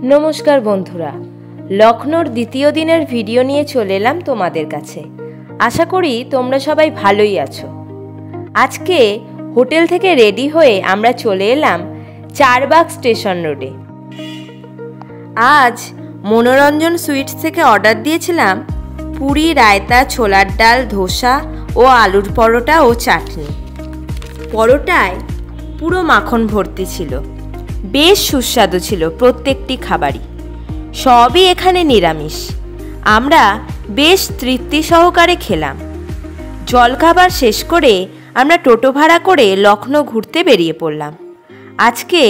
नमस्कार बंधुरा लखनौर द्वितीय दिनेर भिडियो निये चले एलाम तोमादेर काछे। आशा करी तोमरा सबाई भालोई आछो। आजके होटेल थेके रेडी हये आमरा चले एलाम चारबाग स्टेशन रोडे। आज मनोरंजन सुइट्स थेके अर्डार दिएछिलाम पुरी, रायता, छोलार डाल, धोसा ओ आलुर परोटा ओ चाटनी। परोटाय पुरो माखन भर्ती छिलो, बेश सुस्वादु छिलो प्रत्येकटी खाबारई। सबई एखाने निरामिष। आमरा बेश तृप्ति सहकारे खेलाम। जलखाबार शेष करे आमरा टोटो भाड़ा करे लखनऊ घुरते बेरिये पड़लाम। आजके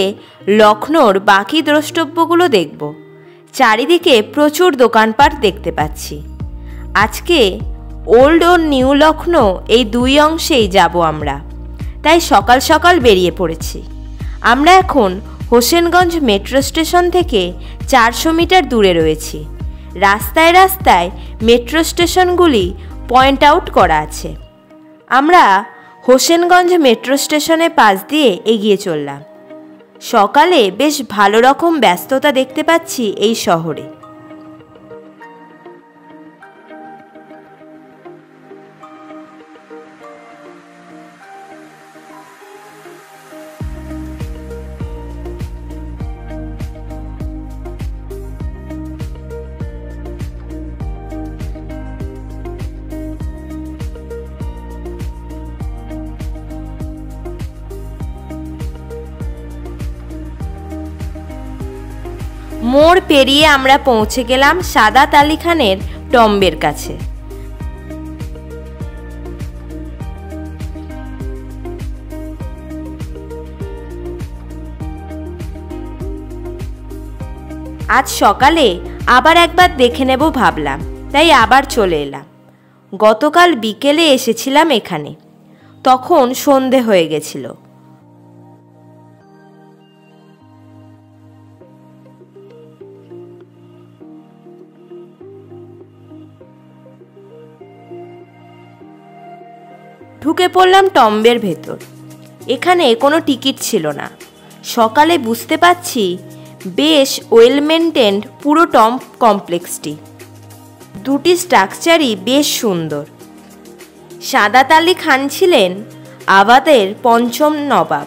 लखनौर बाकी द्रष्टव्यगुलो देखबो। चारिदिके प्रचुर दोकानपाट देखते पाচ্ছি। आजके ओल्ड और निउ लखनऊ এই দুই অংশেই যাব আমরা। তাই সকাল সকাল বেরিয়ে পড়েছি। আমরা এখন হোসেনগঞ্জ মেট্রো স্টেশন থেকে 400 মিটার দূরে রয়েছি। রাস্তায় রাস্তায় মেট্রো স্টেশনগুলি পয়েন্ট আউট করা আছে। আমরা হোসেনগঞ্জ মেট্রো স্টেশনের পাশ দিয়ে এগিয়ে চললাম। সকালে বেশ ভালো রকম ব্যস্ততা দেখতে পাচ্ছি এই শহরে। मोड़ पेरिये आमरा पौंछे गेलाम सादात आली खानेर टम्बेर काछे। आज सकाले आबार एकबार देखे नेब भाबलाम, ताई आबार चले एलाम। गतकाल बिकेले एसेछिलाम एखाने, तखन सन्धे हये गेछिलो। ঢুকে পড়লাম টম্বের ভেতর। এখানে কোনো টিকিট ছিল না। সকালে বুঝতে পারছি বেশ ওয়েল মেনটেন্ড পুরো টম্ব কমপ্লেক্সটি। দুটি স্ট্রাকচারই বেশ সুন্দর। সাদাত আলী খান ছিলেন আবাদের পঞ্চম নবাব।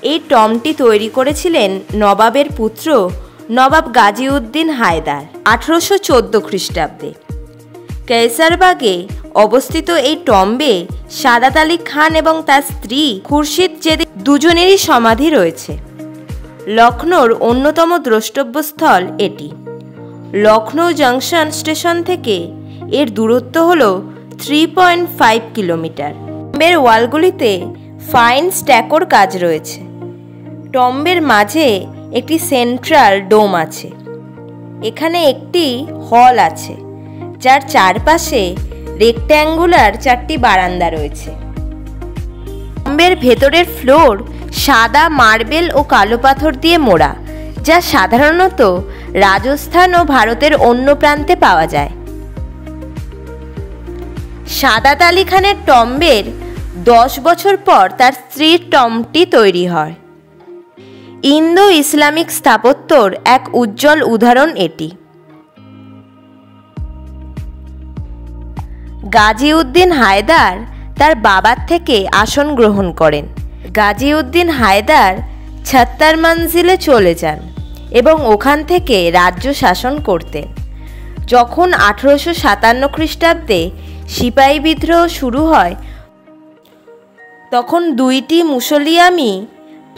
এই টম্বটি তৈরি করেছিলেন নবাবের পুত্র নবাব গাজীউদ্দিন হায়দার 1814 খ্রিস্টাব্দে। কেয়সারবাগে অবস্থিত এই টম্বে সাদাত আলী খান এবং তার স্ত্রী খুরশিদ জেদি দুজনেরই সমাধি রয়েছে। লখনৌর অন্যতম দ্রষ্টব্যস্থল এটি। লখনৌ জংশন স্টেশন থেকে এর দূরত্ব হল 3.5 কিলোমিটার। টম্বের ওয়ালগুলিতে ফাইন স্ট্যাকোর কাজ রয়েছে। টম্বের মাঝে একটি সেন্ট্রাল ডোম আছে। এখানে একটি হল আছে, যার চারপাশে রেক্ট্যাঙ্গুলার 4টি বারান্দা রয়েছে। টম্বের ভেতরের ফ্লোর সাদা মার্বেল ও কালো পাথর দিয়ে মোড়া, যা সাধারণত রাজস্থান ও ভারতের অন্য প্রান্তে পাওয়া যায়। সাদাত আলী খানের টম্বের 10 বছর পর তার স্ত্রীর টম্বটি তৈরি হয়। ইন্দো ইসলামিক স্থাপত্যর এক উজ্জ্বল উদাহরণ এটি। গাজীউদ্দিন হায়দার তার বাবার থেকে আসন গ্রহণ করেন। গাজীউদ্দিন হায়দার ছত্তর মঞ্জিলে চলে যান এবং ওখান থেকে রাজ্য শাসন করতেন। যখন 1857 খ্রিস্টাব্দে সিপাহী বিদ্রোহ শুরু হয়, তখন 2টি মুসলিয়ামই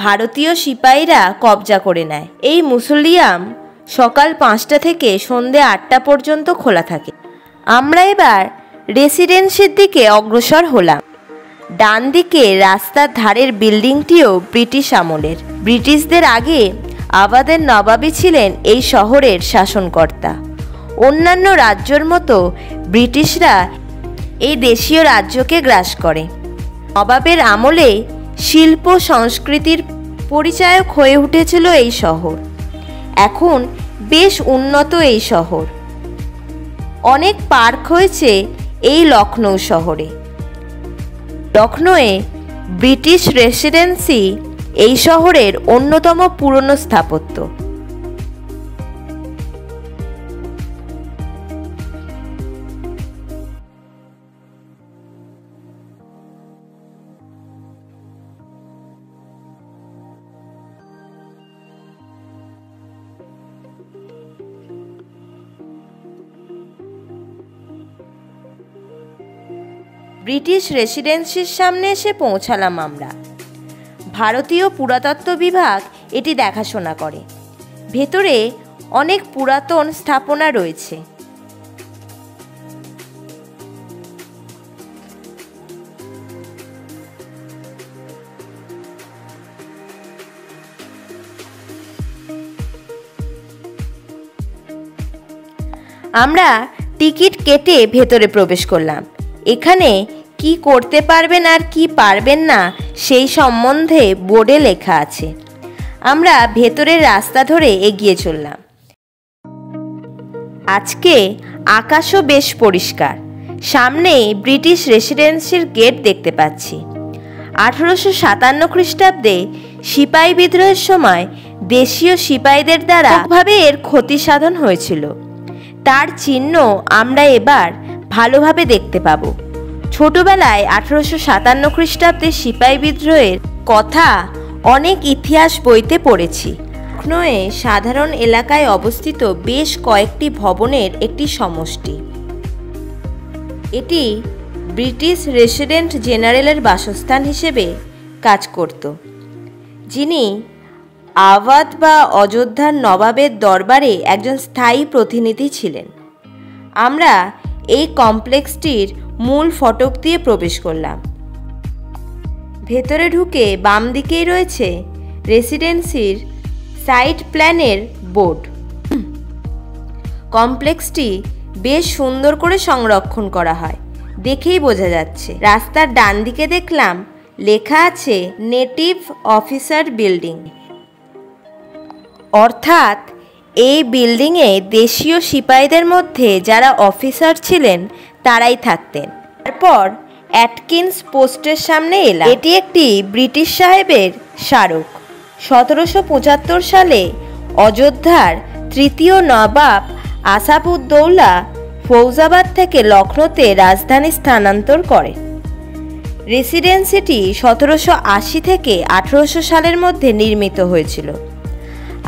ভারতীয় সিপাহীরা কবজা করে নেয়। এই মুসলিয়াম সকাল 5টা থেকে সন্ধ্যে 8টা পর্যন্ত খোলা থাকে। আমরা এবার রেসিডেন্সির দিকে অগ্রসর হলাম। ডান দিকে রাস্তার ধারের বিল্ডিংটিও ব্রিটিশ আমলের। ব্রিটিশদের আগে আবাদের নবাবই ছিলেন এই শহরের শাসনকর্তা। অন্যান্য রাজ্যের মতো ব্রিটিশরা এই দেশীয় রাজ্যকে গ্রাস করে। নবাবের আমলে শিল্প সংস্কৃতির পরিচায়ক হয়ে উঠেছিল এই শহর। এখন বেশ উন্নত এই শহর। অনেক পার্ক হয়েছে এই লখনৌ শহরে। লখনৌয়ে ব্রিটিশ রেসিডেন্সি এই শহরের অন্যতম পুরনো স্থাপত্য। ব্রিটিশ রেসিডেন্সির সামনে এসে পৌঁছালাম আমরা। ভারতীয় পুরাতত্ত্ব বিভাগ এটি দেখাশোনা করে। ভেতরে অনেক পুরাতন স্থাপনা রয়েছে। আমরা টিকিট কেটে ভেতরে প্রবেশ করলাম। এখানে কি করতে পারবেন আর কি পারবেন না সেই সম্বন্ধে বোর্ডে লেখা আছে। আমরা ভেতরের রাস্তা ধরে এগিয়ে চললাম। আজকে আকাশও বেশ পরিষ্কার। সামনে ব্রিটিশ রেসিডেন্সির গেট দেখতে পাচ্ছি। 1857 খ্রিস্টাব্দে সিপাহী বিদ্রোহের সময় দেশীয় সিপাহীদের দ্বারা ভাবে এর ক্ষতি সাধন হয়েছিল। তার চিহ্ন আমরা এবার ভালোভাবে দেখতে পাবো। ছোটবেলায় 1857 খ্রিস্টাব্দে সিপাহী বিদ্রোহের কথা অনেক ইতিহাস বইতে পড়েছি। লখনৌয়ে সাধারণ এলাকায় অবস্থিত বেশ কয়েকটি ভবনের একটি সমষ্টি। এটি ব্রিটিশ রেসিডেন্ট জেনারেলের বাসস্থান হিসেবে কাজ করত, যিনি আওয়াধ বা অযোধ্যার নবাবের দরবারে একজন স্থায়ী প্রতিনিধি ছিলেন। আমরা এই কমপ্লেক্সটির মূল ফটক দিয়ে প্রবেশ করলাম। ভেতরে ঢুকে বাম দিকেই রয়েছে রেসিডেন্সির সাইট প্ল্যানের বোর্ড। কমপ্লেক্সটি বেশ সুন্দর করে সংরক্ষণ করা হয়, দেখেই বোঝা যাচ্ছে। রাস্তার ডান দিকে দেখলাম লেখা আছে নেটিভ অফিসার বিল্ডিং, অর্থাৎ এই বিল্ডিংয়ে দেশীয় সিপাহীদের মধ্যে যারা অফিসার ছিলেন তারাই থাকতেন। তারপর অ্যাটকিন্স পোস্টের সামনে এলাম। এটি একটি ব্রিটিশ সাহেবের স্মারক। 1775 সালে অযোধ্যার তৃতীয় নবাব আসাফউদ্দৌলা ফৌজাবাদ থেকে লখনৌতে রাজধানী স্থানান্তর করে। রেসিডেন্সিটি 1780 থেকে 1800 সালের মধ্যে নির্মিত হয়েছিল।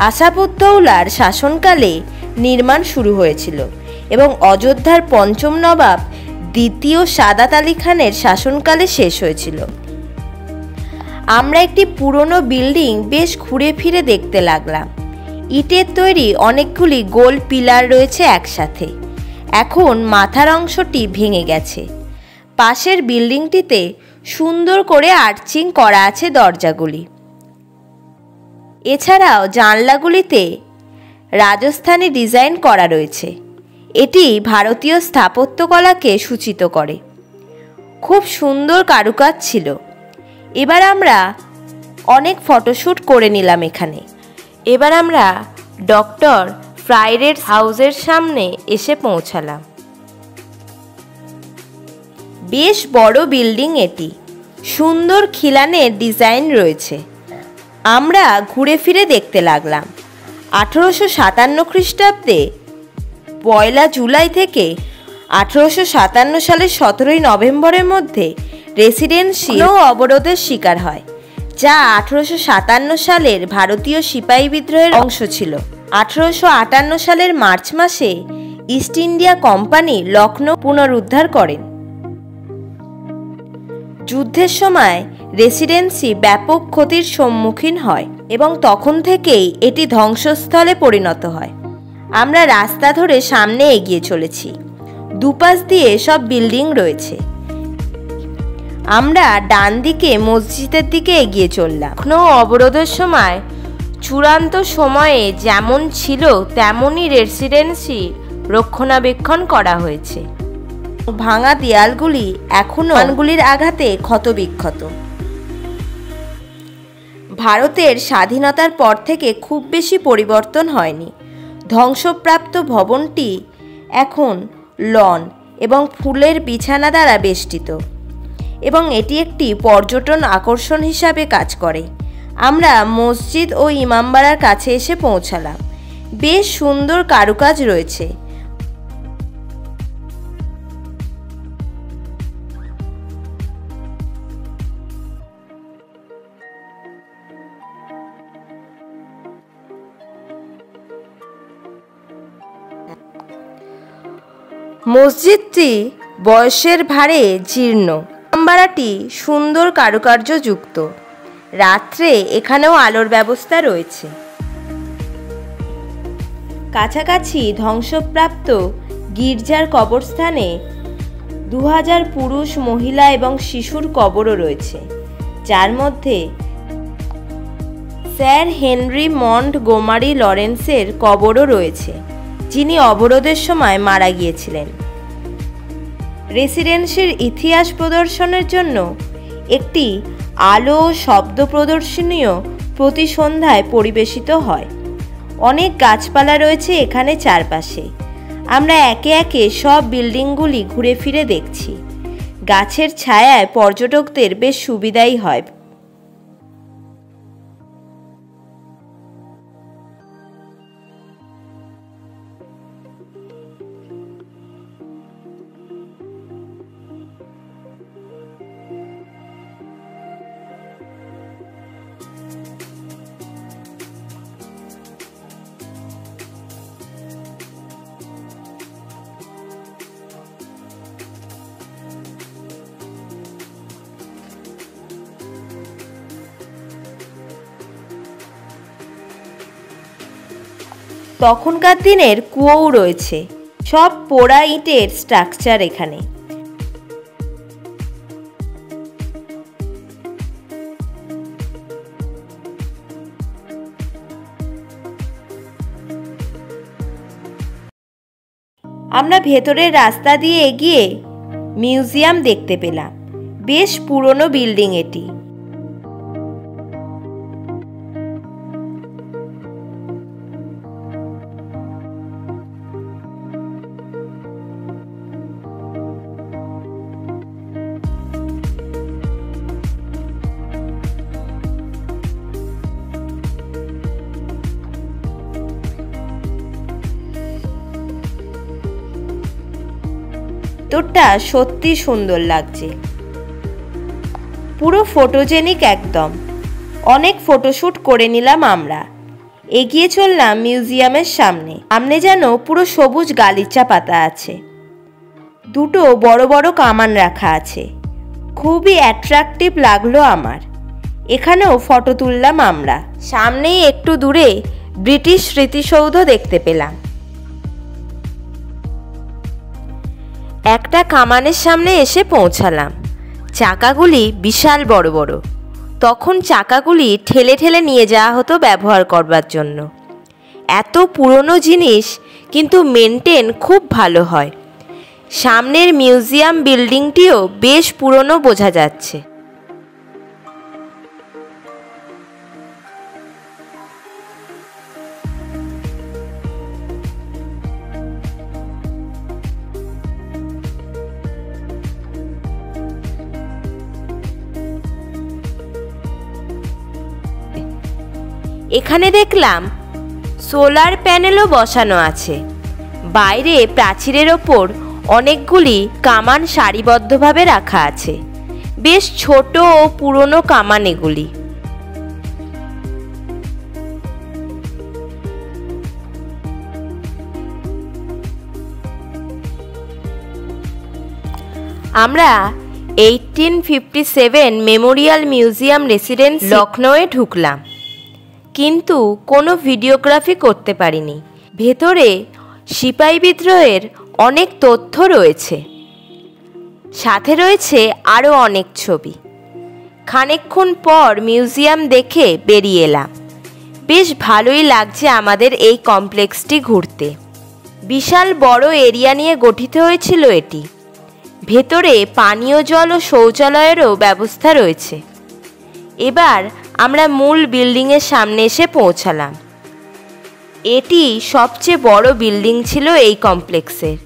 আসাফউদ্দৌলার শাসনকালে নির্মাণ শুরু হয়েছিল এবং অযোধ্যার পঞ্চম নবাব দ্বিতীয় সাদাত আলী খানের শাসনকালে শেষ হয়েছিল। আমরা একটি পুরনো বিল্ডিং বেশ ঘুরে ফিরে দেখতে লাগলাম। ইটের তৈরি অনেকগুলি গোল পিলার রয়েছে একসাথে। এখন মাথার অংশটি ভেঙে গেছে। পাশের বিল্ডিংটিতে সুন্দর করে আর্চিং করা আছে দরজাগুলি। এছাড়াও জানলাগুলিতে রাজস্থানী ডিজাইন করা রয়েছে। এটি ভারতীয় স্থাপত্যকলাকে সূচিত করে। খুব সুন্দর কারুকাজ ছিল। এবার আমরা অনেক ফটোশ্যুট করে নিলাম এখানে। এবার আমরা ডক্টর ফ্রাইডের হাউসের সামনে এসে পৌঁছালাম। বেশ বড় বিল্ডিং এটি। সুন্দর খিলানের ডিজাইন রয়েছে। আমরা ঘুরে ফিরে দেখতে লাগলাম। 1857 খ্রিস্টাব্দে 1 জুলাই থেকে 1857 সালের 17 নভেম্বরের মধ্যে রেসিডেন্সি অবরোধের শিকার হয়, যা 1857 সালের ভারতীয় সিপাহী বিদ্রোহের অংশ ছিল। 1858 সালের মার্চ মাসে ইস্ট ইন্ডিয়া কোম্পানি লখনৌ পুনরুদ্ধার করেন। যুদ্ধের সময় রেসিডেন্সি ব্যাপক ক্ষতির সম্মুখীন হয় এবং তখন থেকেই এটি ধ্বংসস্থলে পরিণত হয়। আমরা রাস্তা ধরে সামনে এগিয়ে চলেছি। দুপাশ দিয়ে সব বিল্ডিং রয়েছে। আমরা ডান দিকে মসজিদের দিকে এগিয়ে চললাম। লখনৌ অবরোধের সময় চূড়ান্ত সময়ে যেমন ছিল তেমনই রেসিডেন্সি রক্ষণাবেক্ষণ করা হয়েছে। ভাঙা দেয়ালগুলি এখনও কানগুলির আঘাতে ক্ষতবিক্ষত। ভারতের স্বাধীনতার পর থেকে খুব বেশি পরিবর্তন হয়নি। ধ্বংসপ্রাপ্ত ভবনটি এখন লন এবং ফুলের বিছানা দ্বারা বেষ্টিত এবং এটি একটি পর্যটন আকর্ষণ হিসাবে কাজ করে। আমরা মসজিদ ও ইমামবাড়ার কাছে এসে পৌঁছালাম। বেশ সুন্দর কারুকাজ রয়েছে। মসজিদটি বয়সের ভারে জীর্ণ ইমামবাড়াটি সুন্দর কারুকার্যযুক্ত। রাত্রে এখানেও আলোর ব্যবস্থা রয়েছে। কাছাকাছি ধ্বংসপ্রাপ্ত গির্জার কবরস্থানে 2000 পুরুষ, মহিলা এবং শিশুর কবরও রয়েছে, যার মধ্যে স্যার হেনরি মন্টগোমারি লরেন্সের কবরও রয়েছে, যিনি অবরোধের সময় মারা গিয়েছিলেন। রেসিডেন্সির ইতিহাস প্রদর্শনের জন্য একটি আলো ও শব্দ প্রদর্শনীও প্রতি সন্ধ্যায় পরিবেশিত হয়। অনেক গাছপালা রয়েছে এখানে চারপাশে। আমরা একে একে সব বিল্ডিংগুলি ঘুরে ফিরে দেখছি। গাছের ছায়ায় পর্যটকদের বেশ সুবিধাই হয়। তখনকার দিনের কুয়োও রয়েছে। সব পোড়া ইটের স্ট্রাকচার এখানে। আমরা ভেতরের রাস্তা দিয়ে এগিয়ে মিউজিয়াম দেখতে পেলাম। বেশ পুরনো বিল্ডিং এটি। ভেতরটা সত্যি সুন্দর লাগছে, পুরো ফটোজেনিক একদম। অনেক ফটোশ্যুট করে নিলাম আমরা। এগিয়ে চললাম মিউজিয়ামের সামনে। সামনে যেন পুরো সবুজ গালিচা পাতা আছে। দুটো বড় বড় কামান রাখা আছে। খুবই অ্যাট্রাকটিভ লাগলো আমার। এখানেও ফটো তুললাম আমরা। সামনেই একটু দূরে ব্রিটিশ স্মৃতিসৌধ দেখতে পেলাম। একটা কামানের সামনে এসে পৌঁছালাম। চাকাগুলি বিশাল বড় বড়। তখন চাকাগুলি ঠেলে ঠেলে নিয়ে যাওয়া হতো ব্যবহার করবার জন্য। এত পুরনো জিনিস কিন্তু মেনটেন খুব ভালো হয়। সামনের মিউজিয়াম বিল্ডিংটিও বেশ পুরনো বোঝা যাচ্ছে। এখানে দেখলাম সোলার প্যানেলও বসানো আছে। বাইরে প্রাচীরের ওপর অনেকগুলি কামান সারিবদ্ধভাবে রাখা আছে। বেশ ছোট ও পুরনো কামান এগুলি। আমরা 1857 মেমোরিয়াল মিউজিয়াম রেসিডেন্স লখনৌয়ে ঢুকলাম, কিন্তু কোনো ভিডিওগ্রাফি করতে পারিনি। ভেতরে সিপাহী বিদ্রোহের অনেক তথ্য রয়েছে, সাথে রয়েছে আরও অনেক ছবি। খানিকক্ষণ পর মিউজিয়াম দেখে বেরিয়ে এলাম। বেশ ভালোই লাগছে আমাদের এই কমপ্লেক্সটি ঘুরতে। বিশাল বড় এরিয়া নিয়ে গঠিত হয়েছিল এটি। ভেতরে পানীয় জল ও শৌচালয়েরও ব্যবস্থা রয়েছে। এবার আমরা মূল বিল্ডিংয়ের সামনে এসে পৌঁছালাম। এটি সবচেয়ে বড় বিল্ডিং ছিল এই কমপ্লেক্সের।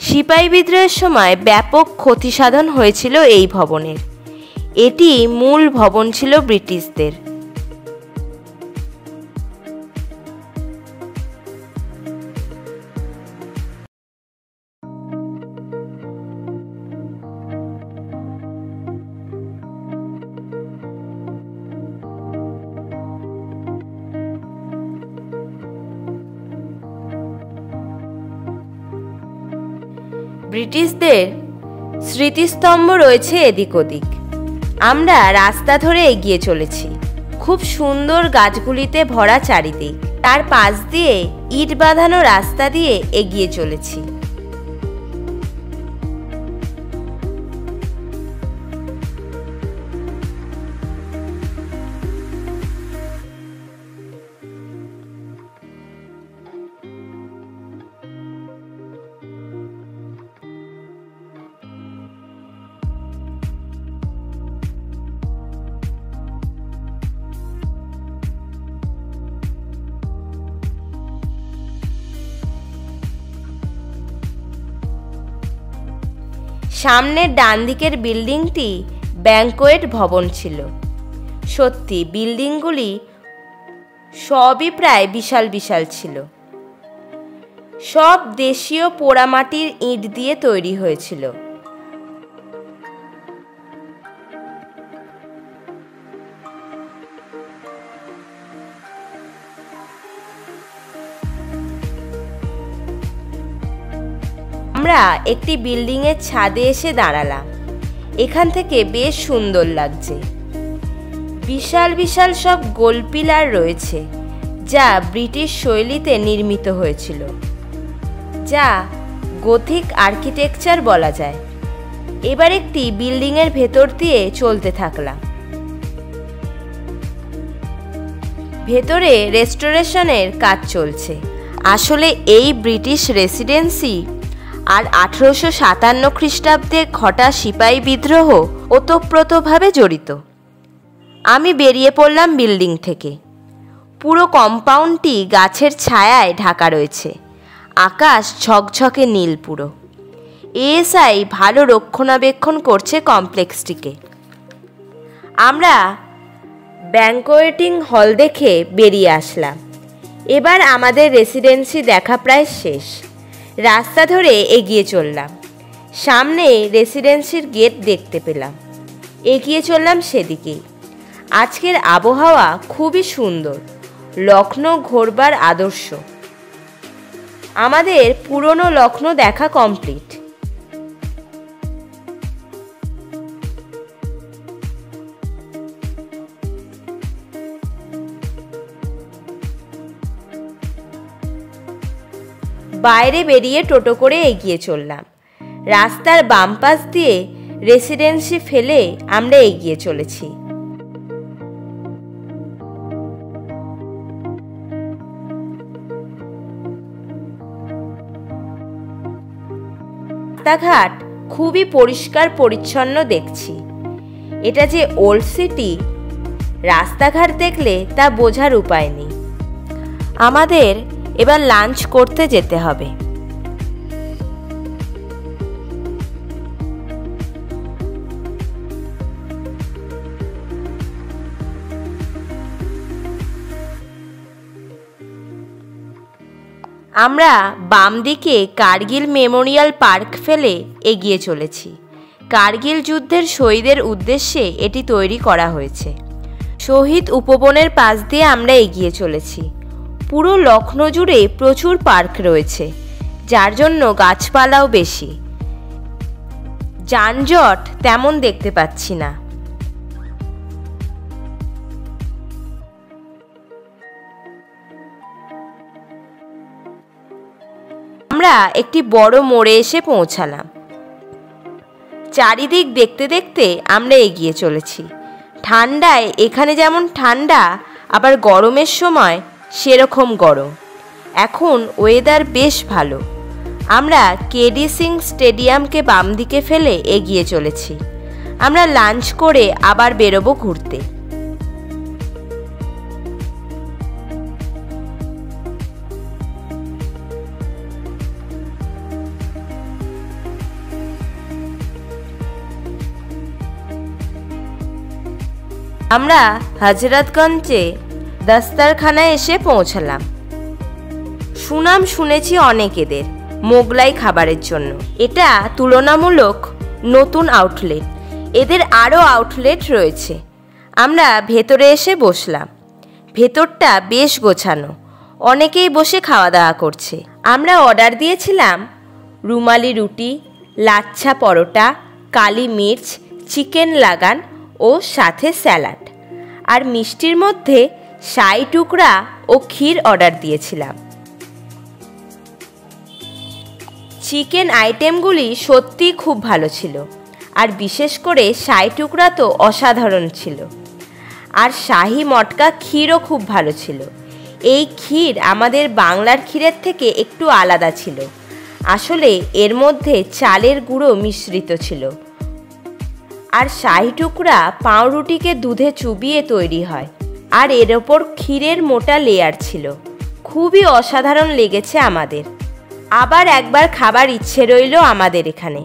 সিপাহী বিদ্রোহের সময় ব্যাপক ক্ষতিসাধন হয়েছিল এই ভবনের। এটি মূল ভবন ছিল ব্রিটিশদের। ব্রিটিশদের স্মৃতিস্তম্ভ রয়েছে এদিক ওদিক। আমরা রাস্তা ধরে এগিয়ে চলেছি। খুব সুন্দর গাছগুলিতে ভরা চারিদিক। তার পাশ দিয়ে ইট বাঁধানো রাস্তা দিয়ে এগিয়ে চলেছি। সামনের ডান দিকের বিল্ডিংটি ব্যাংকোয়েট ভবন ছিল। সত্যি বিল্ডিংগুলি সবই প্রায় বিশাল বিশাল ছিল। সব দেশীয় পোড়ামাটির ইট দিয়ে তৈরি হয়েছিল। আমরা একটি বিল্ডিংয়ের ছাদে এসে দাঁড়ালাম। এখান থেকে বেশ সুন্দর লাগছে। বিশাল বিশাল সব গোল পিলার রয়েছে, যা ব্রিটিশ শৈলীতে নির্মিত হয়েছিল, যা গোথিক আর্কিটেকচার বলা যায়। এবার একটি বিল্ডিংয়ের ভেতর দিয়ে চলতে থাকলাম। ভেতরে রেস্টোরেশনের কাজ চলছে। আসলে এই ব্রিটিশ রেসিডেন্সি আর 1857 খ্রিস্টাব্দে ঘটা সিপাহী বিদ্রোহ ওতপ্রোতভাবে জড়িত। আমি বেরিয়ে পড়লাম বিল্ডিং থেকে। পুরো কম্পাউন্ডটি গাছের ছায়ায় ঢাকা রয়েছে। আকাশ ঝকঝকে নীল পুরো। এএসআই ভালো রক্ষণাবেক্ষণ করছে কমপ্লেক্সটিকে। আমরা ব্যাংকোয়েটিং হল দেখে বেরিয়ে আসলাম। এবার আমাদের রেসিডেন্সি দেখা প্রায় শেষ। রাস্তা ধরে এগিয়ে চললাম। সামনে রেসিডেন্সির গেট দেখতে পেলাম। এগিয়ে চললাম সেদিকেই। আজকের আবহাওয়া খুবই সুন্দর। লখনৌ ঘোরবার আদর্শ। আমাদের পুরনো লখনৌ দেখা কমপ্লিট। বাইরে বেরিয়ে টোটো করে এগিয়ে চললাম। রাস্তার বাম পাশ দিয়ে রেসিডেন্সি ফেলে আমরা এগিয়ে চলেছি। রাস্তাঘাট খুবই পরিষ্কার পরিচ্ছন্ন দেখছি। এটা যে ওল্ড সিটি, রাস্তাঘাট দেখলে তা বোঝার উপায় নেই। আমাদের এবার লাঞ্চ করতে যেতে হবে। আমরা বাম দিকে কার্গিল মেমোরিয়াল পার্ক ফেলে এগিয়ে চলেছি। কার্গিল যুদ্ধের শহীদের উদ্দেশ্যে এটি তৈরি করা হয়েছে। শহীদ উপবনের পাশ দিয়ে আমরা এগিয়ে চলেছি। পুরো লখনৌ জুড়ে প্রচুর পার্ক রয়েছে, যার জন্য গাছপালাও বেশি। যানজট তেমন দেখতে পাচ্ছি না। আমরা একটি বড় মোড়ে এসে পৌঁছালাম। চারিদিক দেখতে দেখতে আমরা এগিয়ে চলেছি। ঠান্ডায় এখানে যেমন ঠান্ডা, আবার গরমের সময় সেরকম গরম। এখন ওয়েদার বেশ ভালো। আমরা কেডি সিং স্টেডিয়ামকে বাম দিকে ফেলে এগিয়ে চলেছি। আমরা লাঞ্চ করে আবার বেরোবো ঘুরতে। আমরা হজরতগঞ্জে দস্তারখানায় এসে পৌঁছালাম। সুনাম শুনেছি অনেক এদের মোগলাই খাবারের জন্য। এটা তুলনামূলক নতুন আউটলেট। এদের আরও আউটলেট রয়েছে। আমরা ভেতরে এসে বসলাম। ভেতরটা বেশ গোছানো। অনেকেই বসে খাওয়া দাওয়া করছে। আমরা অর্ডার দিয়েছিলাম রুমালি রুটি, লাচ্ছা পরোটা, কালি মির্চ, চিকেন লাগান ও সাথে স্যালাড। আর মিষ্টির মধ্যে শাহী টুকরা ও ক্ষীর অর্ডার দিয়েছিলাম। চিকেন আইটেমগুলি সত্যিই খুব ভালো ছিল, আর বিশেষ করে শাহী টুকরা তো অসাধারণ ছিল। আর শাহী মটকা ক্ষীরও খুব ভালো ছিল। এই ক্ষীর আমাদের বাংলার ক্ষীরের থেকে একটু আলাদা ছিল। আসলে এর মধ্যে চালের গুঁড়ো মিশ্রিত ছিল। আর শাহী টুকরা পাউরুটিকে দুধে চুবিয়ে তৈরি হয়, আর এর ওপর ক্ষীরের মোটা লেয়ার ছিল। খুবই অসাধারণ লেগেছে আমাদের। আবার একবার খাবার ইচ্ছে রইল আমাদের এখানে।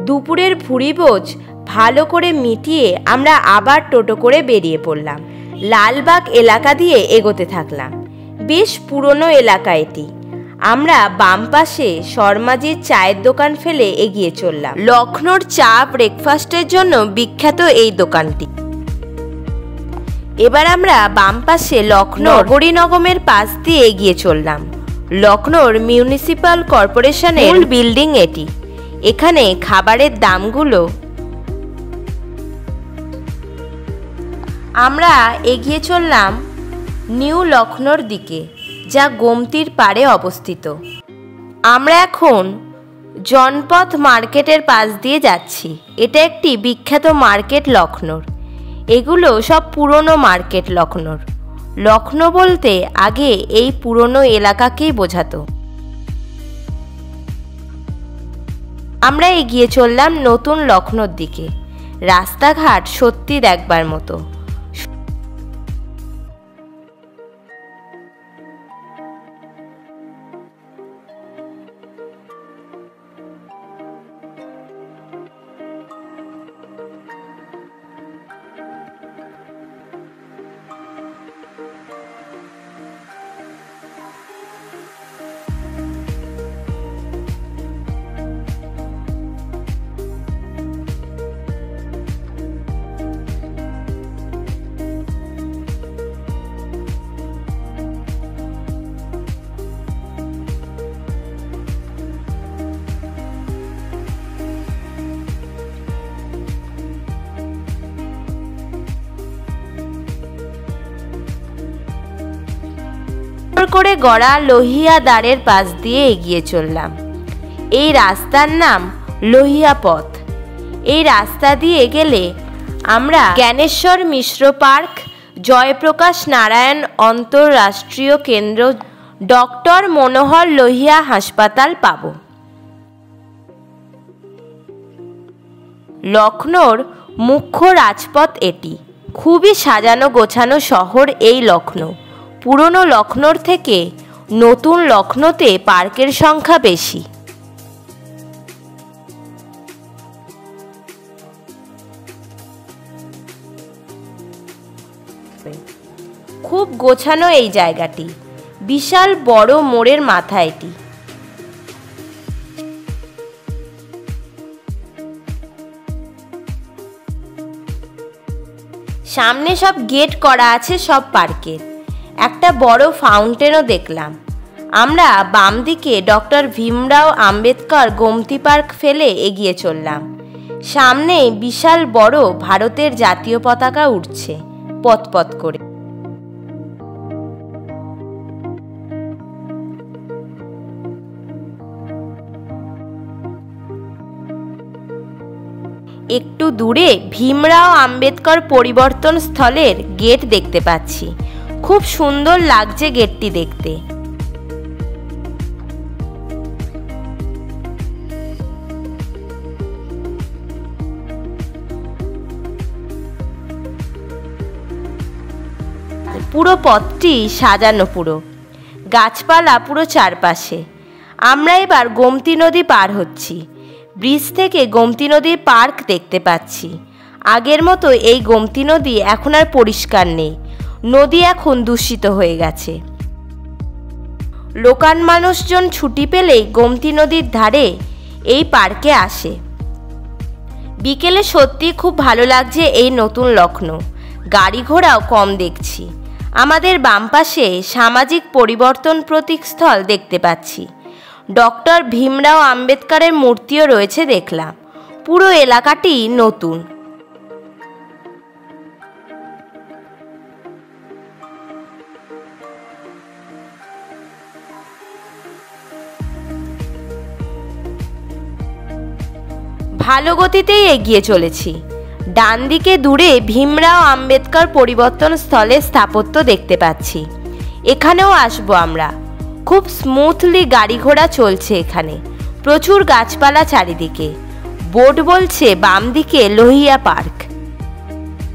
দুপুরের ভুরিভোজ ভালো করে মিটিয়ে আমরা আবার টোটো করে বেরিয়ে পড়লাম। লালবাগ এলাকা দিয়ে এগোতে থাকলাম। বেশ পুরনো এলাকা এটি। আমরা বাম পাশে শর্মাজির চায়ের দোকান ফেলে এগিয়ে চললাম। লখনৌর চা ব্রেকফাস্টের জন্য বিখ্যাত এই দোকানটি। এবার আমরা বাম পাশে লখনৌ নগরী নগমের পাশ দিয়ে এগিয়ে চললাম। লখনৌর মিউনিসিপ্যাল কর্পোরেশনের মূল বিল্ডিং এটি। এখানে খাবারের দামগুলো। আমরা এগিয়ে চললাম নিউ লখনৌর দিকে, যা গোমতীর পাড়ে অবস্থিত। আমরা এখন জনপথ মার্কেটের পাশ দিয়ে যাচ্ছি। এটা একটি বিখ্যাত মার্কেট লখনৌর। এগুলো সব পুরনো মার্কেট লখনৌর। লখনৌ বলতে আগে এই পুরনো এলাকাকেই বোঝাতো। আমরা এগিয়ে চললাম নতুন লখনৌর দিকে। রাস্তাঘাট সত্যি দেখবার মতো। করে গড়া লোহিয়া দ্বারের পাশ দিয়ে এগিয়ে চললাম। এই রাস্তার নাম লোহিয়া পথ। এই রাস্তা দিয়ে গেলে আমরা জ্ঞানেশ্বর মিশ্র পার্ক, জয়প্রকাশ নারায়ণ আন্তর্রাষ্ট্রীয় কেন্দ্র, ডক্টর মনোহর লোহিয়া হাসপাতাল পাব। লখনৌর মুখ্য রাজপথ এটি। খুবই সাজানো গোছানো শহর এই লখনৌ। পুরনো লখনৌর থেকে নতুন লখনৌতে পার্কের সংখ্যা বেশি। খুব গোছানো এই জায়গাটি। বিশাল বড় মোড়ের মাথা এটি। সামনে সব গেট করা আছে সব পার্কের। একটা বড় ফাউন্টেনও দেখলাম। আমরা বাম দিকে ডক্টর ভীমরাও আম্বেদকর গোমতী পার্ক ফেলে এগিয়ে চললাম। সামনে বিশাল বড় ভারতের জাতীয় পতাকা উঠছে পথ করে। একটু দূরে ভীমরাও আম্বেদকর পরিবর্তন স্থলের গেট দেখতে পাচ্ছি। খুব সুন্দর লাগছে গেটটি দেখতে। পুরো পথটি সাজানো, পুরো গাছপালা পুরো চারপাশে। আমরা এবার গোমতী নদী পার হচ্ছি। ব্রিজ থেকে গোমতী নদীর পার্ক দেখতে পাচ্ছি। আগের মতো এই গোমতী নদী এখন আর পরিষ্কার নেই। নদী এখন দূষিত হয়ে গেছে। লোকাল মানুষজন ছুটি পেলেই গোমতী নদীর ধারে এই পার্কে আসে। বিকেলে সত্যি খুব ভালো লাগছে এই নতুন লখনৌ। গাড়ি ঘোড়াও কম দেখছি। আমাদের বাম পাশে সামাজিক পরিবর্তন প্রতীকস্থল দেখতে পাচ্ছি। ডক্টর ভীমরাও আম্বেদকরের মূর্তিও রয়েছে দেখলাম। পুরো এলাকাটি নতুন। ভালো গতিতেই এগিয়ে চলেছি। ডান দিকে দূরে ভীমরাও আম্বেদকর পরিবর্তন স্থলের স্থাপত্য দেখতে পাচ্ছি। এখানেও আসবো আমরা। খুব স্মুথলি গাড়ি ঘোড়া চলছে এখানে। প্রচুর গাছপালা চারিদিকে। বোর্ড বলছে বাম দিকে লোহিয়া পার্ক।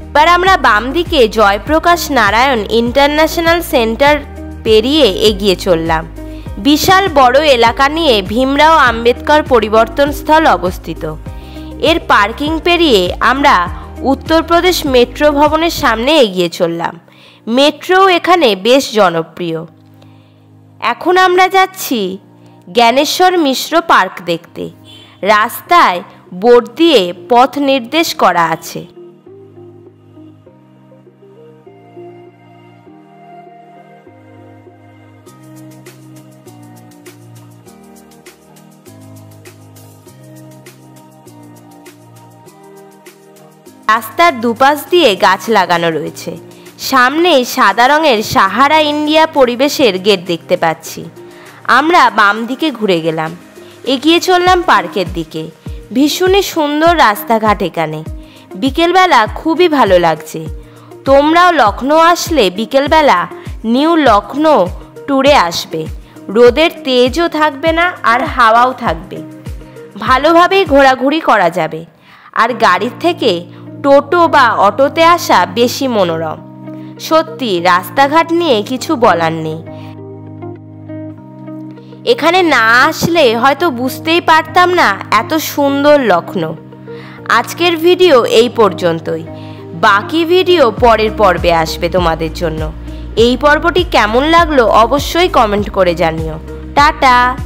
এবার আমরা বাম দিকে জয়প্রকাশ নারায়ণ ইন্টারন্যাশনাল সেন্টার পেরিয়ে এগিয়ে চললাম। বিশাল বড় এলাকা নিয়ে ভীমরাও আম্বেদকর পরিবর্তন স্থল অবস্থিত। এর পার্কিং পেরিয়ে আমরা উত্তরপ্রদেশ মেট্রো ভবনের সামনে এগিয়ে চললাম। মেট্রো এখানে বেশ জনপ্রিয়। এখন আমরা যাচ্ছি জ্ঞানেশ্বর মিশ্র পার্ক দেখতে। রাস্তায় বোর্ড দিয়ে পথ নির্দেশ করা আছে। রাস্তার দুপাশ দিয়ে গাছ লাগানো রয়েছে। সামনে সাদা রঙের সাহারা ইন্ডিয়া পরিবেশের গেট দেখতে পাচ্ছি। আমরা বাম দিকে ঘুরে গেলাম। এগিয়ে চললাম পার্কের দিকে। ভীষণই সুন্দর রাস্তাঘাট এখানে। বিকেলবেলা খুবই ভালো লাগছে। তোমরাও লখনৌ আসলে বিকেলবেলা নিউ লখনৌ ট্যুরে আসবে। রোদের তেজও থাকবে না আর হাওয়াও থাকবে। ভালোভাবেই ঘোরাঘুরি করা যাবে। আর গাড়ির থেকে টোটো বা অটোতে আসা বেশি মনোরম। সত্যি রাস্তাঘাট নিয়ে কিছু বলার নেই। এখানে না আসলে হয়তো বুঝতেই পারতাম না এত সুন্দর লখনৌ। আজকের ভিডিও এই পর্যন্তই। বাকি ভিডিও পরের পর্বে আসবে তোমাদের জন্য। এই পর্বটি কেমন লাগলো অবশ্যই কমেন্ট করে জানিও। টাটা।